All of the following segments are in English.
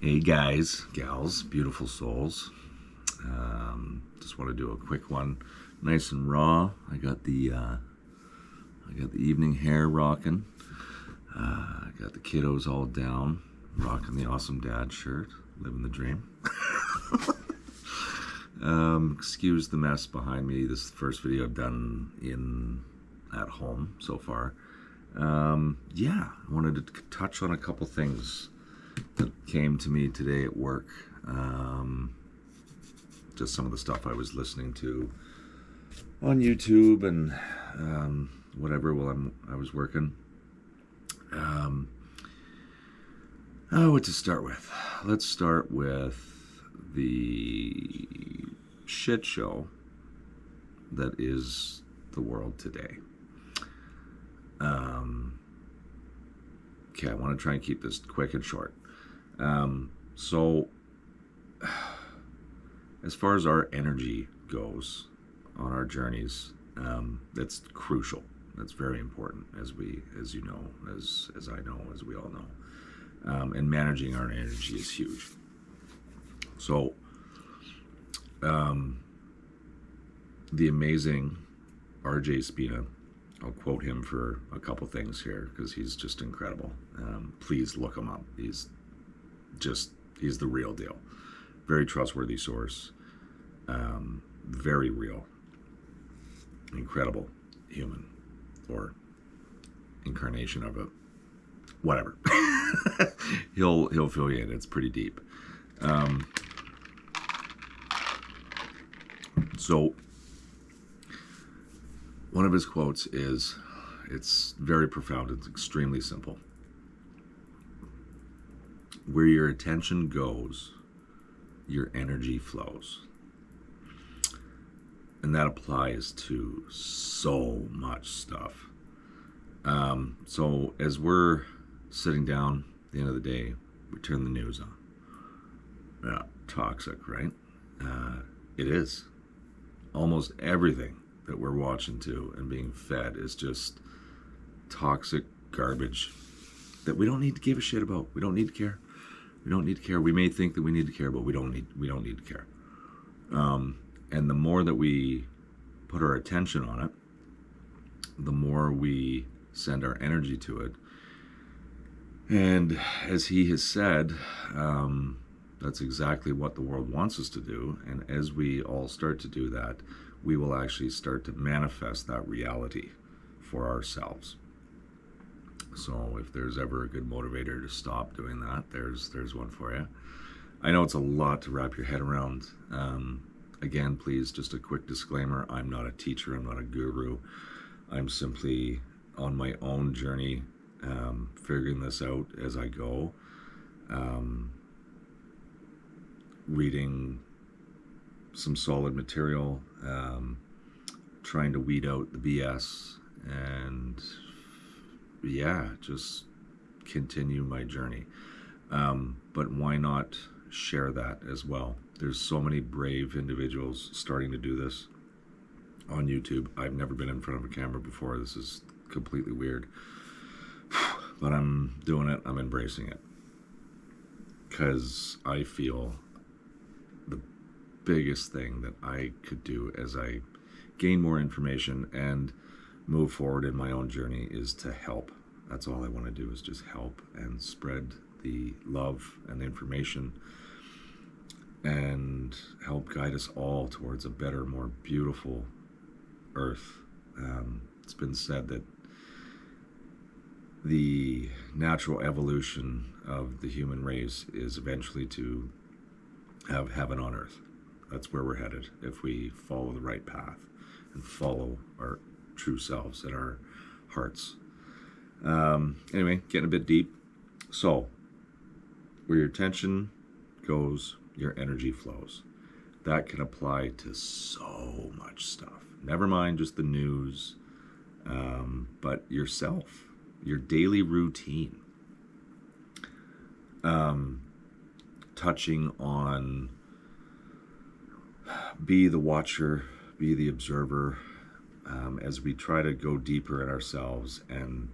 Hey guys, gals, beautiful souls. Just want to do a quick one, nice and raw. I got the evening hair rocking. I got the kiddos all down, rocking the awesome dad shirt, living the dream. Excuse the mess behind me. This is the first video I've done at home so far. I wanted to touch on a couple things that came to me today at work. Just some of the stuff I was listening to on YouTube and whatever while I was working. What to start with? Let's start with the shit show that is the world today. Okay, I want to try and keep this quick and short. So, as far as our energy goes on our journeys, that's crucial. That's very important, as you know, as I know, as we all know. And managing our energy is huge. So, the amazing RJ Spina, I'll quote him for a couple things here because he's just incredible. Please look him up. He's the real deal. Very trustworthy source. Very real. Incredible human or incarnation of it. Whatever. He'll fill you in. It's pretty deep. So one of his quotes is, it's very profound. It's extremely simple. Where your attention goes, your energy flows. And that applies to so much stuff. So as we're sitting down at the end of the day, we turn the news on. Yeah, toxic, right? It is. Almost everything that we're watching to and being fed is just toxic garbage that we don't need to give a shit about. We don't need to care. We don't need to care. We may think that we need to care, but we don't need to care. And the more that we put our attention on it, the more we send our energy to it. And as he has said, that's exactly what the world wants us to do. And as we all start to do that, we will actually start to manifest that reality for ourselves. So if there's ever a good motivator to stop doing that, there's one for you. I know it's a lot to wrap your head around. Again, please, just a quick disclaimer. I'm not a teacher. I'm not a guru. I'm simply on my own journey, figuring this out as I go. Reading some solid material, trying to weed out the BS, and just continue my journey. But why not share that as well? There's so many brave individuals starting to do this on YouTube. I've never been in front of a camera before. This is completely weird. But I'm doing it. I'm embracing it. Because I feel the biggest thing that I could do as I gain more information and move forward in my own journey is to help. That's all I want to do, is just help and spread the love and the information and help guide us all towards a better, more beautiful earth. It's been said that the natural evolution of the human race is eventually to have heaven on earth. That's where we're headed if we follow the right path and follow our true selves and our hearts. Anyway, getting a bit deep. So, where your attention goes, your energy flows. That can apply to so much stuff. Never mind just the news, but yourself, your daily routine. Touching on, be the watcher, be the observer, as we try to go deeper in ourselves. And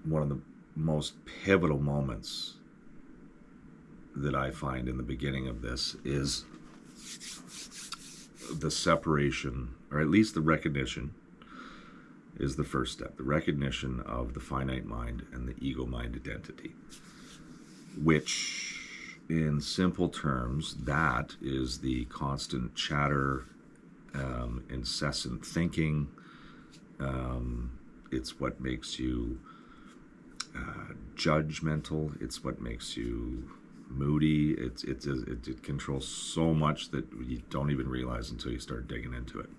one of the most pivotal moments that I find in the beginning of this is the separation, or at least the recognition, is the first step. The recognition of the finite mind and the ego mind identity, which, in simple terms, that is the constant chatter, incessant thinking. It's what makes you judgmental. It's what makes you moody. It controls so much that you don't even realize until you start digging into it.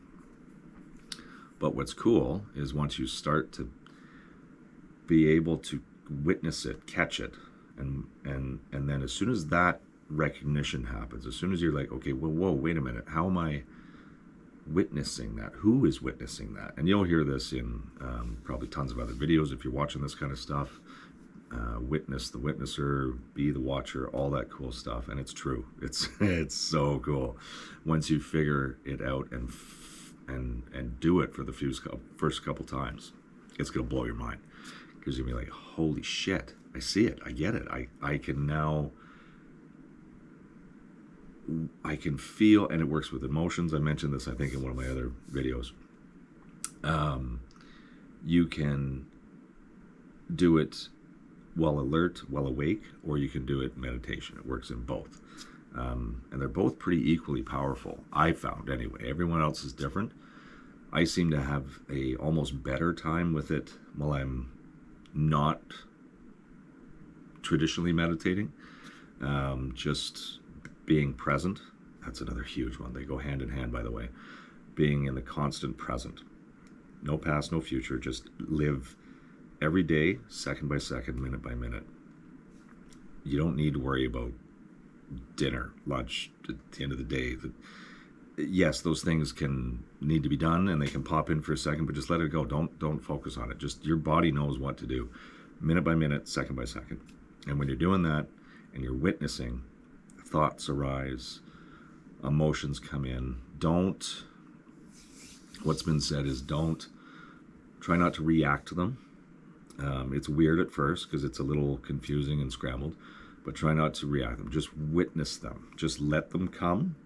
But what's cool is once you start to be able to witness it, catch it, and then as soon as that recognition happens, as soon as you're like, okay, well, whoa, wait a minute, how am I witnessing that? Who is witnessing that? And you'll hear this in probably tons of other videos if you're watching this kind of stuff. Witness the witnesser, be the watcher, all that cool stuff. And it's true. It's so cool once you figure it out and do it for the first couple times. It's gonna blow your mind, because you'll be like, holy shit, I see it, I get it, I can now, I can feel. And it works with emotions. I mentioned this, I think, in one of my other videos. You can do it while alert, while awake, or you can do it in meditation. It works in both. And they're both pretty equally powerful, I found anyway. Everyone else is different. I seem to have a almost better time with it while I'm not traditionally meditating. Just being present. That's another huge one. They go hand in hand, by the way. Being in the constant present. No past, no future. Just live every day, second by second, minute by minute. You don't need to worry about dinner, lunch, at the end of the day. Yes, those things can need to be done and they can pop in for a second, but just let it go. Don't focus on it. Just your body knows what to do, minute by minute, second by second. And when you're doing that and you're witnessing, thoughts arise, emotions come in. What's been said is try not to react to them. It's weird at first because it's a little confusing and scrambled, but try not to react to them. Just witness them. Just let them come.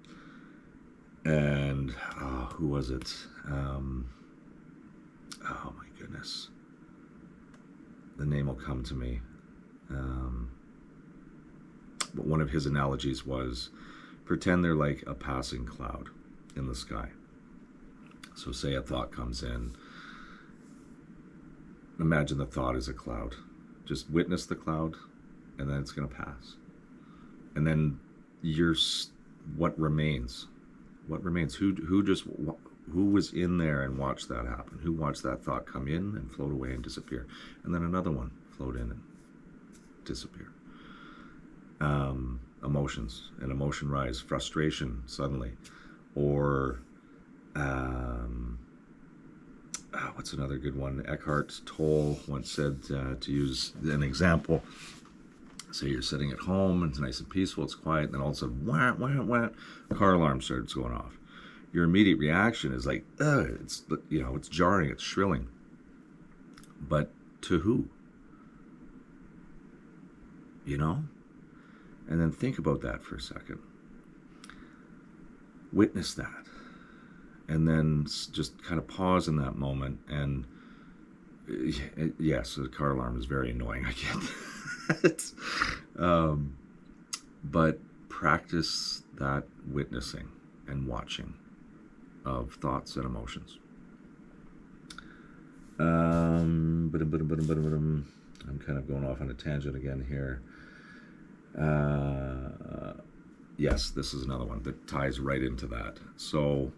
And who was it? Oh my goodness. The name will come to me. But one of his analogies was, pretend they're like a passing cloud in the sky. So say a thought comes in. Imagine the thought is a cloud. Just witness the cloud, and then it's going to pass. And then what remains? What remains? Who was in there and watched that happen? Who watched that thought come in and float away and disappear? And then another one float in and disappear. Emotions. An emotion rise. Frustration suddenly. Or what's another good one? Eckhart Tolle once said, to use an example, say you're sitting at home and it's nice and peaceful, it's quiet, and then all of a sudden, wah, wah, wah, car alarm starts going off. Your immediate reaction is like, it's jarring, it's shrilling. But to who? You know? And then think about that for a second. Witness that. And then just kind of pause in that moment. And yes, the car alarm is very annoying. I get that. But practice that witnessing and watching of thoughts and emotions. I'm kind of going off on a tangent again here. Yes, this is another one that ties right into that. So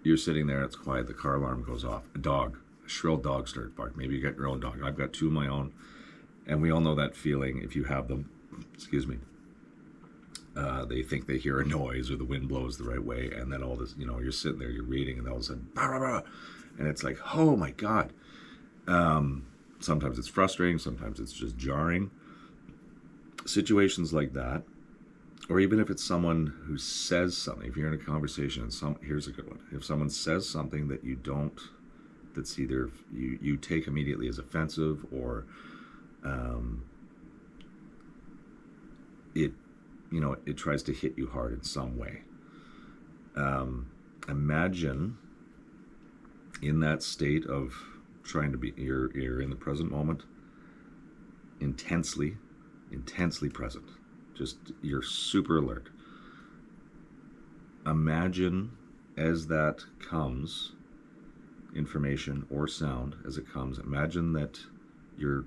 you're sitting there, it's quiet, the car alarm goes off. A shrill dog starts barking. Maybe you got your own dog. I've got two of my own. And we all know that feeling if you have them. Excuse me. They think they hear a noise or the wind blows the right way. And then all this, you're sitting there, you're reading, and all of a sudden, bah, bah, bah, and it's like, oh my God. Sometimes it's frustrating. Sometimes it's just jarring. Situations like that, or even if it's someone who says something, if you're in a conversation and here's a good one. If someone says something that that's either you take immediately as offensive, or it tries to hit you hard in some way. Imagine in that state of trying to be, you're in the present moment, intensely present. Just, you're super alert. Imagine as that comes, information or sound as it comes, imagine that you're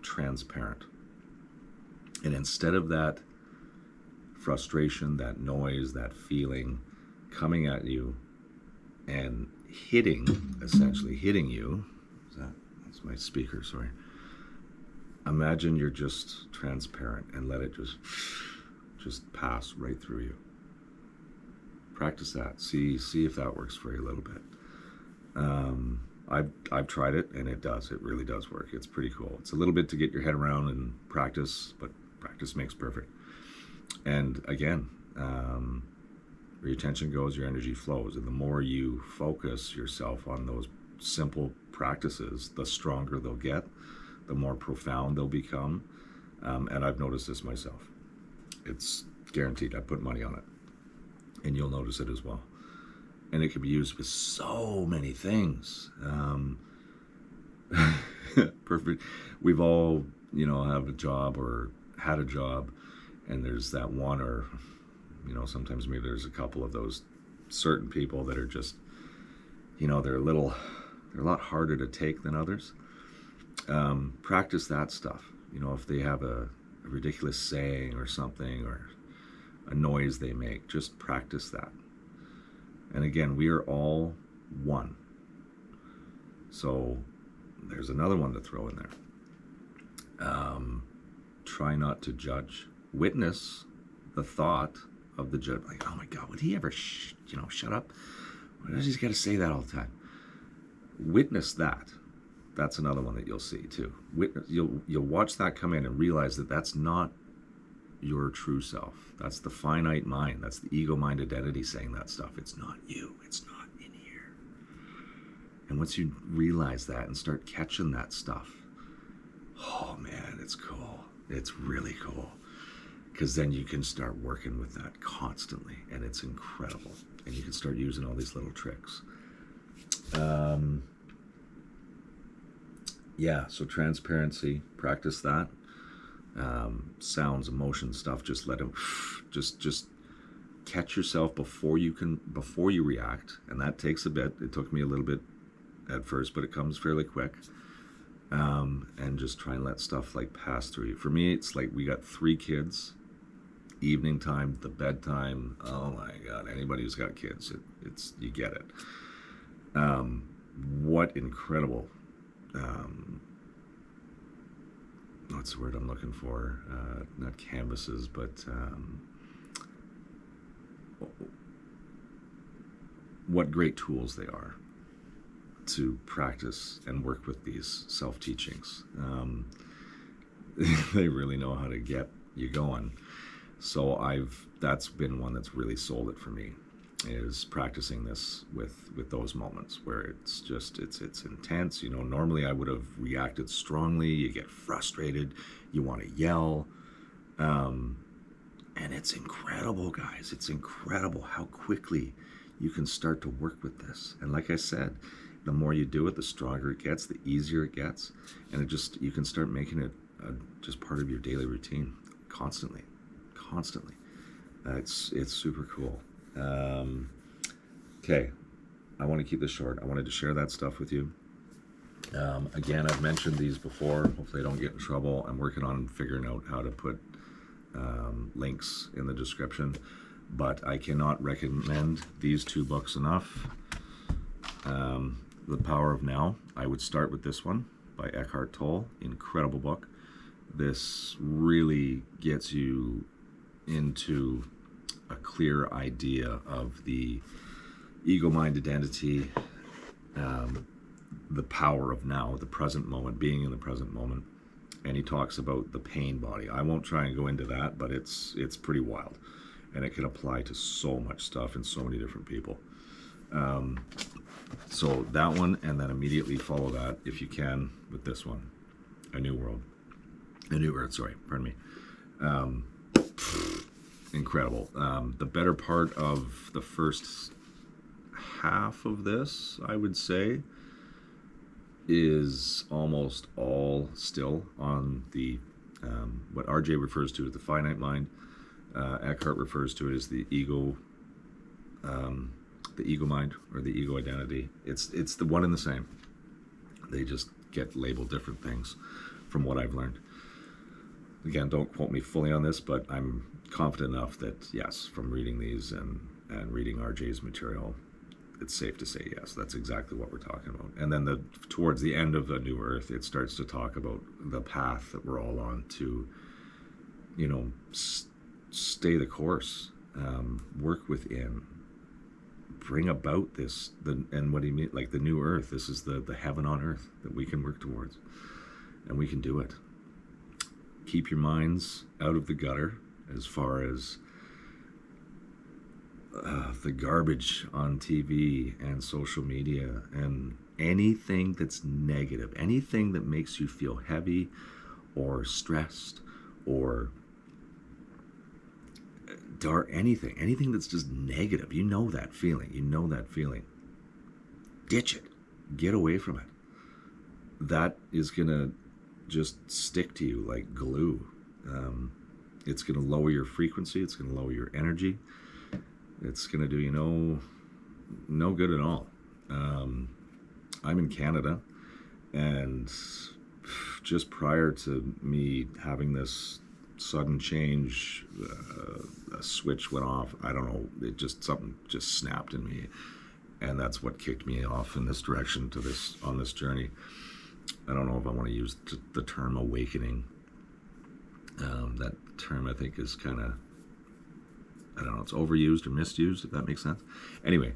transparent. And instead of that frustration, that noise, that feeling coming at you and essentially hitting you, that's my speaker, sorry. Imagine you're just transparent and let it just pass right through you. Practice that. See if that works for you a little bit. I've tried it, and it does. It really does work. It's pretty cool. It's a little bit to get your head around and practice, but practice makes perfect. And again, where your attention goes, your energy flows. And the more you focus yourself on those simple practices, the stronger they'll get, the more profound they'll become. And I've noticed this myself. It's guaranteed. I put money on it. And you'll notice it as well. And it can be used with so many things. Perfect. We've all, have a job or had a job, and there's that one, or, sometimes maybe there's a couple of those certain people that are just, they're a lot harder to take than others. Practice that stuff. If they have a ridiculous saying or something, or a noise they make, just practice that. And again, we are all one. So there's another one to throw in there. Try not to judge. Witness the thought of the judge. Like, oh my God, would he ever, shut up? Why does he got to say that all the time? Witness that. That's another one that you'll see too. You'll watch that come in and realize that that's not your true self. That's the finite mind. That's the ego mind identity saying that stuff. It's not you. It's not in here. And once you realize that and start catching that stuff, oh man, it's cool. It's really cool. Because then you can start working with that constantly, and it's incredible. And you can start using all these little tricks. So transparency, practice that. Sounds, emotions, stuff, just let them, just catch yourself before you react. And that takes a bit. It took me a little bit at first, but it comes fairly quick. And just try and let stuff pass through you. For me, it's like we got 3 kids, evening time, the bedtime. Oh my God, anybody who's got kids, it's you get it. What incredible, what's the word I'm looking for? Not canvases, but what great tools they are to practice and work with these self-teachings. They really know how to get you going. So that's been one that's really sold it for me, is practicing this with those moments where it's intense. Normally I would have reacted strongly. You get frustrated, you want to yell, and it's incredible, guys. It's incredible how quickly you can start to work with this. And like I said, the more you do it, the stronger it gets, the easier it gets, and you can start making it just part of your daily routine constantly. It's super cool. Okay, I want to keep this short. I wanted to share that stuff with you. Again, I've mentioned these before. Hopefully I don't get in trouble. I'm working on figuring out how to put links in the description, but I cannot recommend these 2 books enough. The Power of Now. I would start with this one by Eckhart Tolle. Incredible book. This really gets you into a clear idea of the ego mind identity, the power of now, the present moment, being in the present moment. And he talks about the pain body. I won't try and go into that, but it's pretty wild, and it can apply to so much stuff and so many different people. So that one, and then immediately follow that, if you can, with this one, A New Earth, sorry, pardon me. incredible. The better part of the first half of this, I would say, is almost all still on the what RJ refers to as the finite mind. Eckhart refers to it as the ego mind or the ego identity. It's the one and the same. They just get labeled different things, from what I've learned. Again, don't quote me fully on this, but I'm confident enough that yes, from reading these and reading RJ's material, it's safe to say yes, that's exactly what we're talking about. And then towards the end of the New Earth, it starts to talk about the path that we're all on to, stay the course, work within, bring about this. And what do you mean? Like the New Earth, this is the heaven on earth that we can work towards, and we can do it. Keep your minds out of the gutter as far as the garbage on TV and social media and anything that's negative, anything that makes you feel heavy or stressed or dark, anything that's just negative. You know that feeling. Ditch it. Get away from it. That is going to just stick to you like glue. It's going to lower your frequency. It's going to lower your energy. It's going to do you no good at all. I'm in Canada, and just prior to me having this sudden change, a switch went off. I don't know. Something just snapped in me, and that's what kicked me off in this direction on this journey. I don't know if I want to use the term awakening. That term I think is kind of, I don't know, it's overused or misused, if that makes sense. Anyway,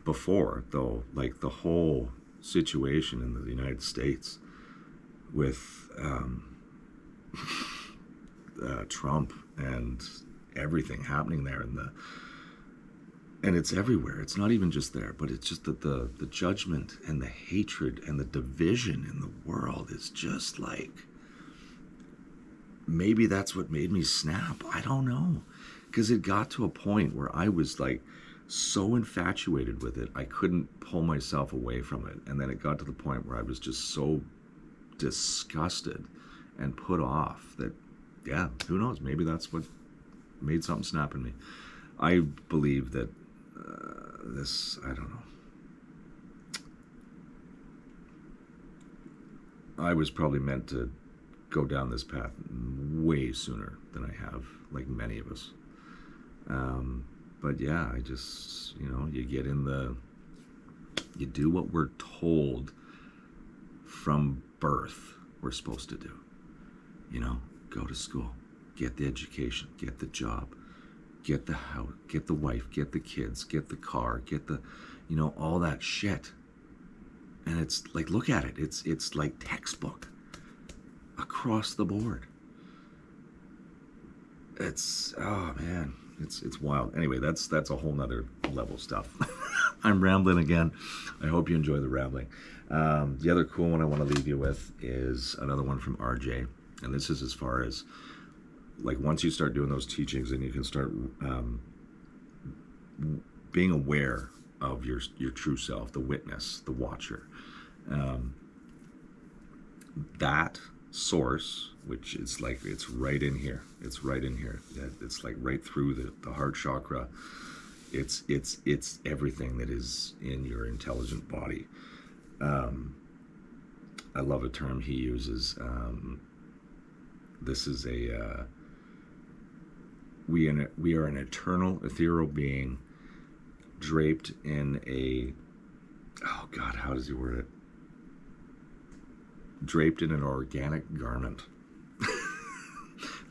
before, though, like the whole situation in the United States with Trump and everything happening there, and it's everywhere. It's not even just there, but it's just that the judgment and the hatred and the division in the world is just like, maybe that's what made me snap. I don't know. Because it got to a point where I was like so infatuated with it, I couldn't pull myself away from it. And then it got to the point where I was just so disgusted and put off that, yeah, who knows? Maybe that's what made something snap in me. I believe that I don't know. I was probably meant to go down this path way sooner than I have, like many of us. But yeah, I just, you get you do what we're told from birth we're supposed to do. Go to school, get the education, get the job, get the house, get the wife, get the kids, get the car, get the, all that shit. And it's like, look at it. It's like textbook across the board. Oh man, it's wild. Anyway, that's a whole nother level stuff. I'm rambling again. I hope you enjoy the rambling. The other cool one I want to leave you with is another one from RJ. And this is as far as, like, once you start doing those teachings and you can start being aware of your true self, the witness, the watcher. That source, which is like, it's right in here. It's like right through the heart chakra. It's everything that is in your intelligent body. I love a term he uses. This is we are an eternal ethereal being draped in oh God, how does he word it? Draped in an organic garment.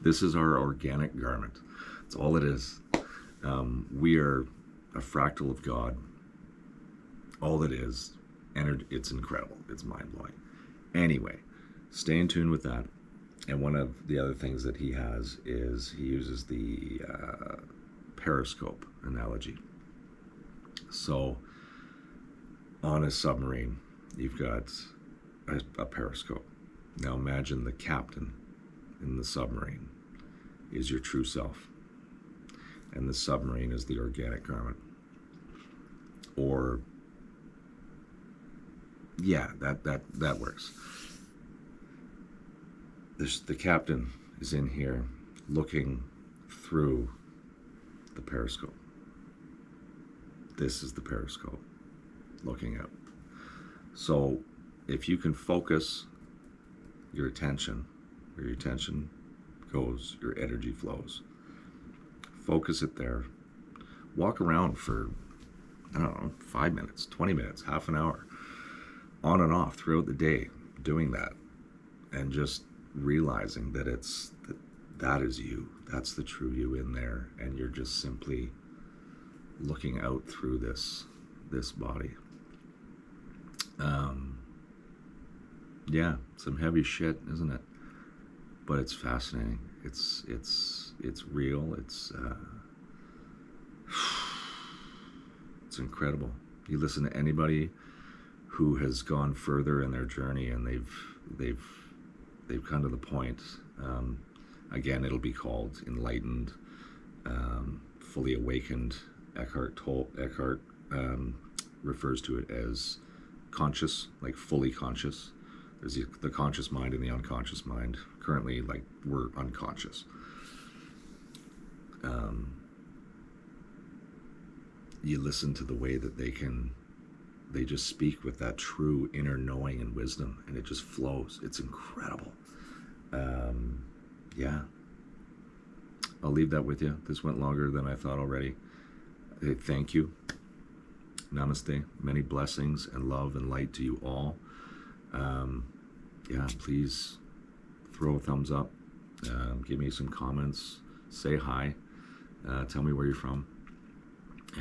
This is our organic garment. That's all it is. We are a fractal of God. All it is. And it's incredible. It's mind-blowing. Anyway, stay in tune with that. And one of the other things that he has is he uses the periscope analogy. So on a submarine, you've got a periscope. Now imagine the captain in the submarine is your true self. and the submarine is the organic garment. Or, yeah, that works. The captain is in here looking through the periscope. This is the periscope looking out. So if you can focus your attention, where your attention goes, your energy flows. Focus it there. Walk around for, I don't know, 5 minutes, 20 minutes, half an hour, on and off throughout the day, doing that, and just realizing that that is you. That's the true you in there, and you're just simply looking out through this body. Yeah, some heavy shit, isn't it? But it's fascinating. It's real. It's incredible. You listen to anybody who has gone further in their journey, and they've come to the point. Again, it'll be called enlightened, fully awakened. Eckhart refers to it as conscious, like fully conscious. There's the conscious mind and the unconscious mind. Currently, like, we're unconscious. You listen to the way that they just speak with that true inner knowing and wisdom, and it just flows. It's incredible. Yeah. I'll leave that with you. This went longer than I thought already. Hey, thank you. Namaste. Many blessings and love and light to you all. Yeah, please throw a thumbs up. Give me some comments. Say hi. Tell me where you're from.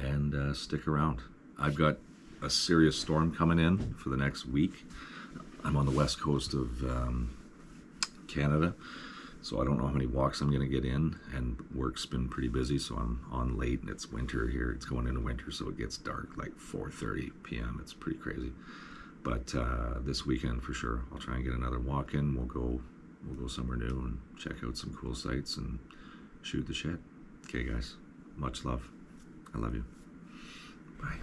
And stick around. I've got a serious storm coming in for the next week. I'm on the west coast of Canada, so I don't know how many walks I'm going to get in, and work's been pretty busy, so I'm on late, and it's winter here. It's going into winter, so it gets dark like 4:30 p.m. It's pretty crazy. But this weekend for sure, I'll try and get another walk in. We'll go somewhere new and check out some cool sites and shoot the shit. Okay, guys, much love. I love you. Bye.